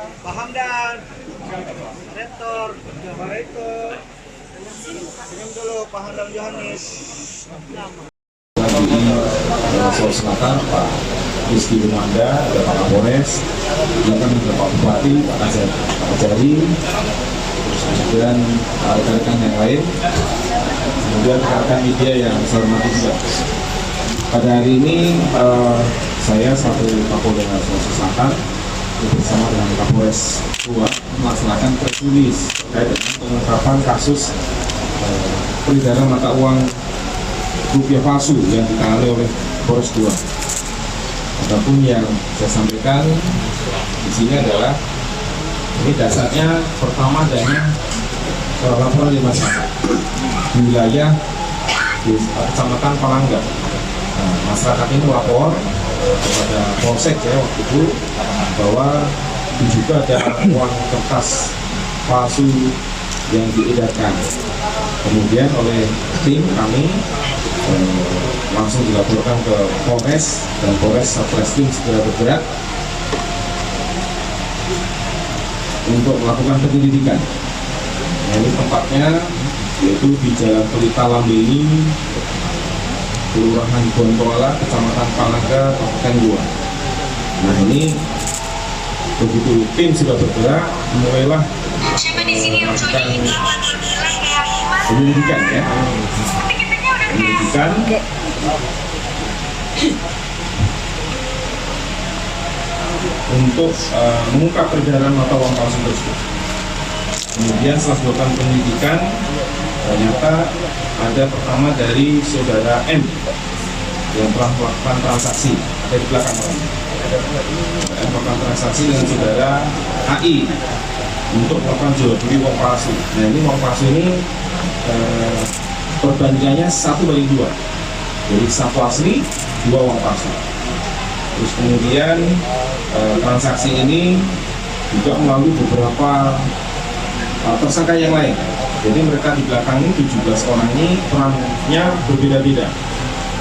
Pak Hamdan, Rektor, Assalamualaikum. Senyum dulu Pak Hamdan Yohanes. Sulawesi Selatan, Pak Rizky Bumanda, ada Pak Kapolres, bahkan ada Pak Bupati, Pak Kajari, kemudian rekan-rekan yang lain, kemudian rekan-rekan media yang saya hormati juga. Pada hari ini saya selaku Kapolda Sulawesi Selatan bersama dengan Kapolres II melaksanakan press release terkait dengan pengungkapan kasus peredaran mata uang rupiah palsu yang ditangani oleh Polres II. Adapun yang saya sampaikan di sini adalah ini dasarnya pertama adanya laporan dari masyarakat di wilayah di Kecamatan Palangga. Nah, masyarakat ini melapor kepada Polsek ya waktu itu bahwa diduga ada uang kertas palsu yang diedarkan. Kemudian oleh tim kami langsung dilaporkan ke Polres dan Polres Satreskrim segera bergerak untuk melakukan penyelidikan. Nah, ini tempatnya yaitu di Jalan Pelita Lambeni, Kelurahan Bontoala, Kecamatan Palangga, Kabupaten Goa. Nah, ini begitu tim sudah bergerak, mulailah melakukan penyelidikan ya. Penyelidikan untuk mengungkap peredaran mata uang palsu tersebut. Kemudian setelah dilakukan penyelidikan, ternyata ada pertama dari saudara M yang telah melakukan transaksi, ada di belakang melakukan transaksi dengan saudara AI untuk melakukan jual beli uang palsu. Nah, ini uang palsu ini perbandingannya 1:2, jadi 1 asli 2 uang palsu. Terus kemudian transaksi ini juga melalui beberapa tersangka yang lain. Jadi mereka di belakang ini 17 orang ini perannya berbeda-beda.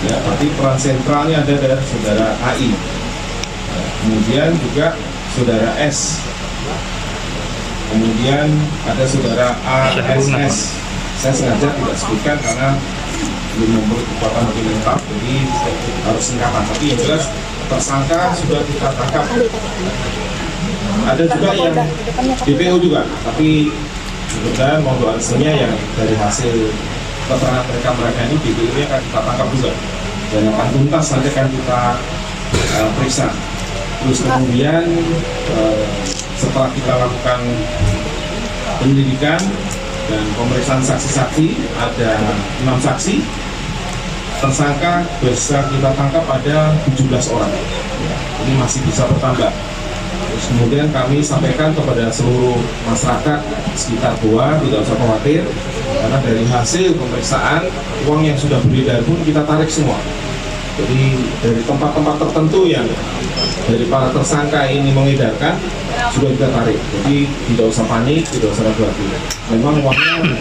Ya, berarti peran sentralnya ada dari saudara AI. Kemudian juga saudara S. Kemudian ada saudara ASS. Saya sengaja tidak sebutkan karena belum memiliki kekuatan lebih lengkap, jadi harus singkatan. Tapi yang jelas tersangka sudah kita tangkap. Ada juga yang DPO juga, tapi mudah-mudahan mohon doa restunya yang dari hasil keterangan mereka ini DPO nya akan kita tangkap juga dan akan tuntas nanti akan kita periksa. Terus kemudian setelah kita lakukan penyelidikan dan pemeriksaan saksi-saksi, ada 6 saksi, tersangka bisa kita tangkap ada 17 orang. Ini masih bisa bertambah. Terus kemudian kami sampaikan kepada seluruh masyarakat sekitar Goa, tidak usah khawatir, karena dari hasil pemeriksaan uang yang sudah beredar pun kita tarik semua. Jadi dari tempat-tempat tertentu yang dari para tersangka ini mengedarkan sudah kita tarik. Jadi tidak usah panik, tidak usah ragu-ragu. Memang uangnya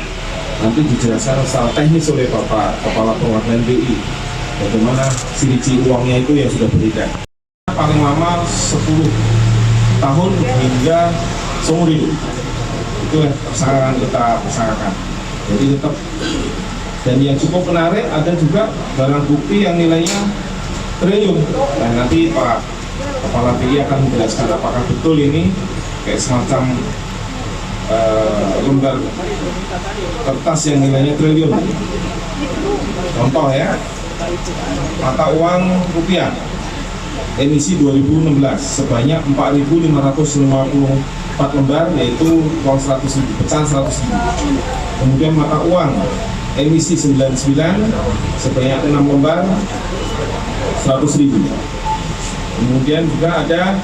nanti dijelaskan secara teknis oleh Bapak Kepala Perwakilan BI bagaimana ciri-ciri uangnya itu yang sudah beredar. Paling lama 10 tahun hingga seumur hidup. Itu yang tersangka kita persangkakan. Jadi tetap. Dan yang cukup menarik ada juga barang bukti yang nilainya triliun. Nah, nanti Pak Kepala BI akan menjelaskan apakah betul ini kayak semacam lembar kertas yang nilainya triliun. Contoh ya, mata uang rupiah emisi 2016 sebanyak 4.554 lembar, yaitu uang 100.000, pecahan 100.000. Kemudian mata uang emisi 99 sebanyak 6 lembar 100.000. Kemudian juga ada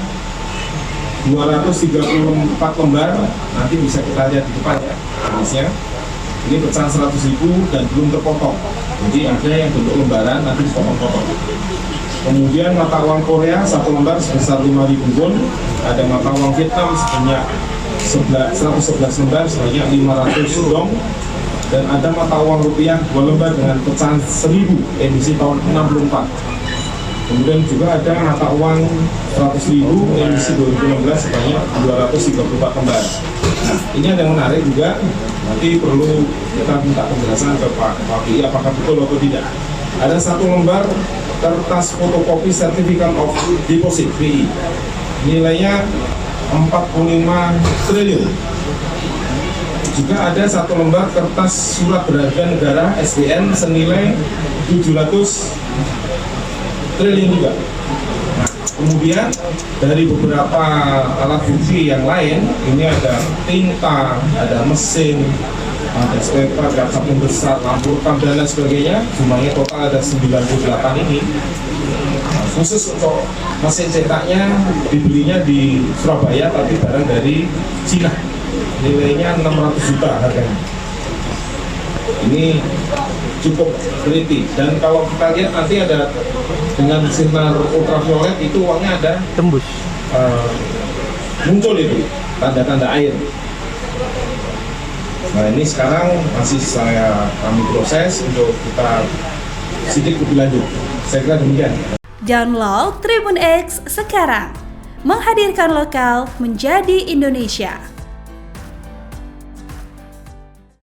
234 lembar, nanti bisa kita lihat di depan ya jenisnya. Ini pecahan 100.000 dan belum terpotong, jadi ada yang bentuk lembaran nanti dipotong-potong. Kemudian mata uang Korea 1 lembar sebesar 5.000 won, ada mata uang Vietnam sebanyak 111 lembar sebanyak 500 dong, dan ada mata uang rupiah 2 lembar dengan pecahan 1.000 emisi tahun 64. Kemudian juga ada mata uang 100.000 emisi 2016 sebanyak 234 lembar. Nah, ini ada yang menarik juga. Nanti perlu kita minta penjelasan ke Pak BI apakah betul atau tidak. Ada 1 lembar kertas fotokopi Certificate of Deposit BI. Nilainya 45 triliun. Juga ada 1 lembar kertas surat berharga negara SBN senilai 700 triliun juga. Nah, kemudian dari beberapa alat bukti yang lain, ini ada tinta, ada mesin, ada spare part, kaca pembesar, lampu rekam dan lain sebagainya. Jumlahnya total ada 98 ini. Nah, khusus untuk mesin cetaknya dibelinya di Surabaya, tapi barang dari Cina. Nilainya 600 juta harganya. Ini cukup teliti, dan kalau kita lihat nanti ada dengan sinar ultraviolet itu uangnya ada Tembus. muncul itu tanda-tanda air. Nah, ini sekarang masih kami proses untuk kita sidik lebih lanjut. Saya kira demikian. Download Tribun X sekarang, menghadirkan lokal menjadi Indonesia.